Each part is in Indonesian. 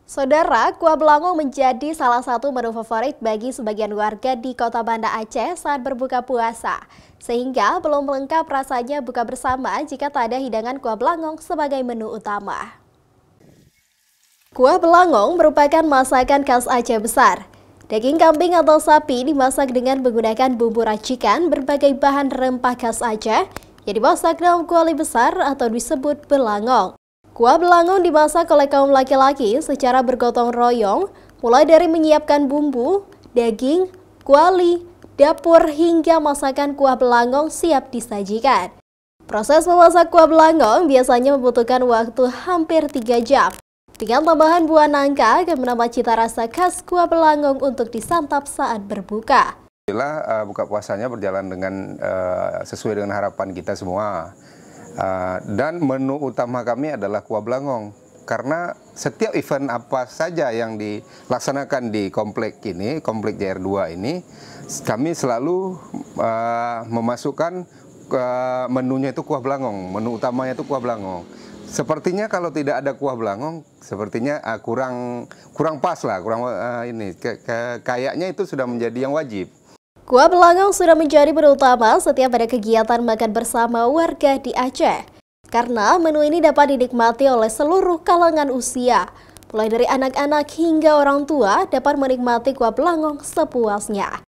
Saudara, kuah belangong menjadi salah satu menu favorit bagi sebagian warga di Kota Banda Aceh saat berbuka puasa. Sehingga belum lengkap rasanya buka bersama jika tak ada hidangan kuah belangong sebagai menu utama. Kuah belangong merupakan masakan khas Aceh besar. Daging kambing atau sapi dimasak dengan menggunakan bumbu racikan berbagai bahan rempah khas Aceh yang dimasak dalam kuali besar atau disebut belangong. Kuah belangong dimasak oleh kaum laki-laki secara bergotong royong, mulai dari menyiapkan bumbu, daging, kuali, dapur hingga masakan kuah belangong siap disajikan. Proses memasak kuah belangong biasanya membutuhkan waktu hampir 3 jam. Dengan tambahan buah nangka akan menambah cita rasa khas kuah belangong untuk disantap saat berbuka. Alhamdulillah buka puasanya berjalan dengan sesuai dengan harapan kita semua. Dan menu utama kami adalah kuah belangong. Karena setiap event apa saja yang dilaksanakan di komplek ini, komplek JR2 ini, kami selalu memasukkan menunya itu kuah belangong. Menu utamanya itu kuah belangong. Sepertinya kalau tidak ada kuah belangong, sepertinya kurang pas lah, kayaknya itu sudah menjadi yang wajib. Kuah belangong sudah menjadi menu utama setiap ada kegiatan makan bersama warga di Aceh. Karena menu ini dapat dinikmati oleh seluruh kalangan usia. Mulai dari anak-anak hingga orang tua dapat menikmati kuah belangong sepuasnya.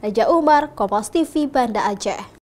Raja Umar, Kompas TV, Banda Aceh.